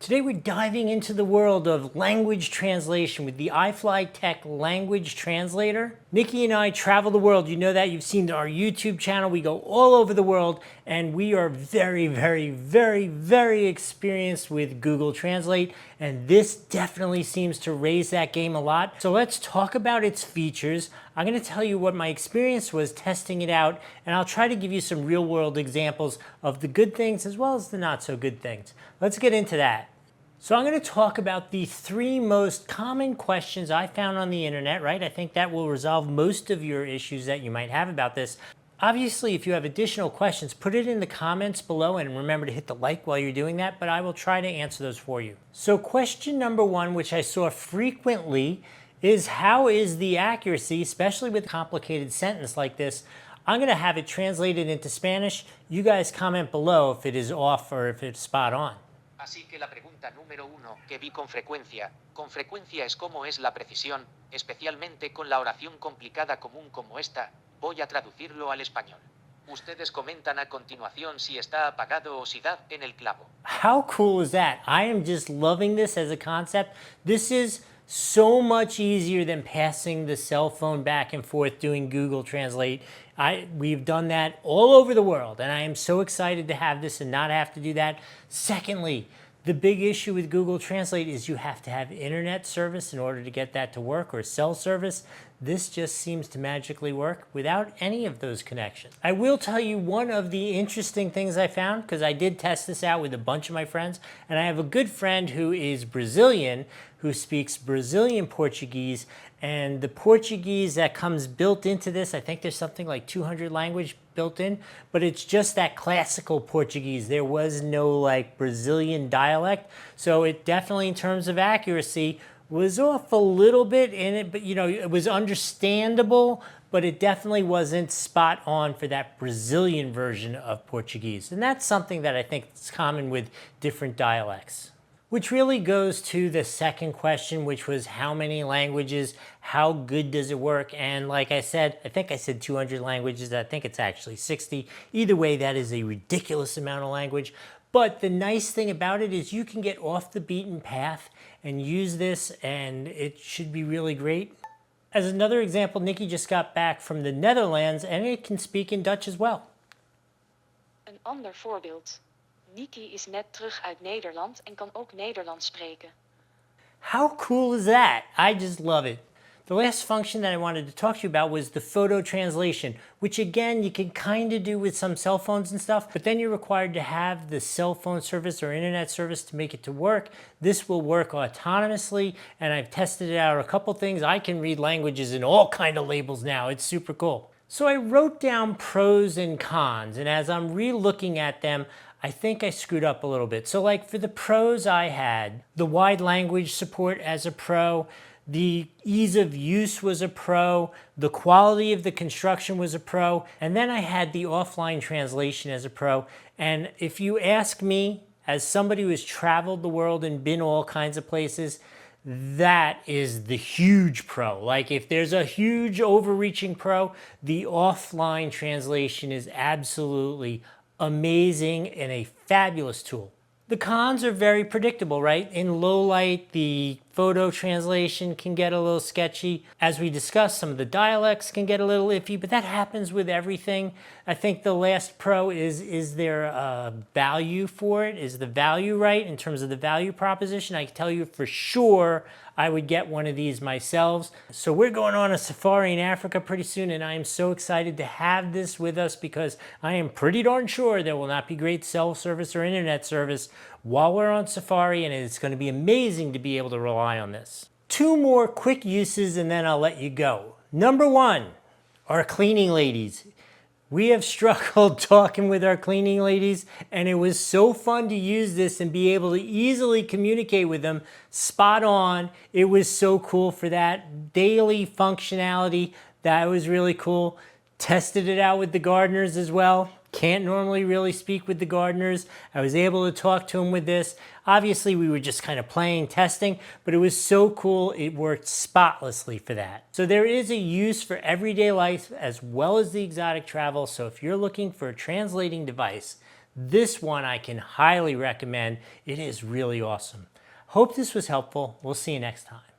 Today we're diving into the world of language translation with the iFLYTEK language translator. Nikki and I travel the world. You know that. You've seen our YouTube channel. We go all over the world and we are very, very, very, very experienced with Google Translate. And this definitely seems to raise that game a lot. So let's talk about its features. I'm going to tell you what my experience was testing it out, and I'll try to give you some real world examples of the good things as well as the not so good things. Let's get into that. So I'm going to talk about the 3 most common questions I found on the internet, right? I think that will resolve most of your issues that you might have about this. Obviously, if you have additional questions, put it in the comments below and remember to hit the like while you're doing that, but I will try to answer those for you. So question number 1, which I saw frequently, is how is the accuracy, especially with a complicated sentence like this. I'm going to have it translated into Spanish. You guys comment below if it is off or if it's spot on. Así que la pregunta número 1 que vi con frecuencia es cómo es la precisión, especialmente con la oración complicada común como esta. Voy a traducirlo al español. Ustedes comentan a continuación si está apagado o si da en el clavo. How cool is that? I am just loving this as a concept. This is so much easier than passing the cell phone back and forth doing Google Translate. We've done that all over the world, and I am so excited to have this and not have to do that. Secondly, the big issue with Google Translate is you have to have internet service in order to get that to work, or cell service. This just seems to magically work without any of those connections. I will tell you one of the interesting things I found, because I did test this out with a bunch of my friends, and I have a good friend who is Brazilian, who speaks Brazilian Portuguese, and the Portuguese that comes built into this, I think there's something like 200 language built in, but it's just that classical Portuguese. There was no like Brazilian dialect, so it definitely in terms of accuracy was off a little bit in it, but you know, it was understandable, but it definitely wasn't spot on for that Brazilian version of Portuguese. And that's something that I think is common with different dialects. Which really goes to the second question, which was how many languages, how good does it work? And like I said, I think I said 200 languages, I think it's actually 60. Either way, that is a ridiculous amount of language. But the nice thing about it is you can get off the beaten path and use this, and it should be really great. As another example, Nikki just got back from the Netherlands, and it can speak in Dutch as well. Een ander voorbeeld. NIKI is net terug uit Nederland en kan ook Nederlands spreken. How cool is that? I just love it. The last function that I wanted to talk to you about was the photo translation, which again, you can kind of do with some cell phones and stuff, but then you're required to have the cell phone service or internet service to make it to work. This will work autonomously, and I've tested it out a couple things. I can read languages in all kind of labels now. It's super cool. So I wrote down pros and cons, and as I'm re-looking at them, I think I screwed up a little bit. So like for the pros I had, the wide language support as a pro, the ease of use was a pro, the quality of the construction was a pro, and then I had the offline translation as a pro. And if you ask me, as somebody who has traveled the world and been all kinds of places, that is the huge pro. Like if there's a huge overreaching pro, the offline translation is absolutely amazing and a fabulous tool. The cons are very predictable, right? In low light, the photo translation can get a little sketchy. As we discussed, some of the dialects can get a little iffy, but that happens with everything. I think the last pro is there a value for it? Is the value right in terms of the value proposition? I can tell you for sure I would get one of these myself. So we're going on a safari in Africa pretty soon, and I am so excited to have this with us because I am pretty darn sure there will not be great cell service or internet service while we're on safari, and it's going to be amazing to be able to rely on this. 2 more quick uses and then I'll let you go. Number 1, our cleaning ladies. We have struggled talking with our cleaning ladies, and it was so fun to use this and be able to easily communicate with them spot on. It was so cool for that daily functionality. That was really cool. Tested it out with the gardeners as well. Can't normally really speak with the gardeners. I was able to talk to them with this. Obviously, we were just kind of playing, testing, but it was so cool. It worked spotlessly for that. So there is a use for everyday life as well as the exotic travel. So if you're looking for a translating device This one I can highly recommend. It is really awesome. Hope this was helpful. We'll see you next time.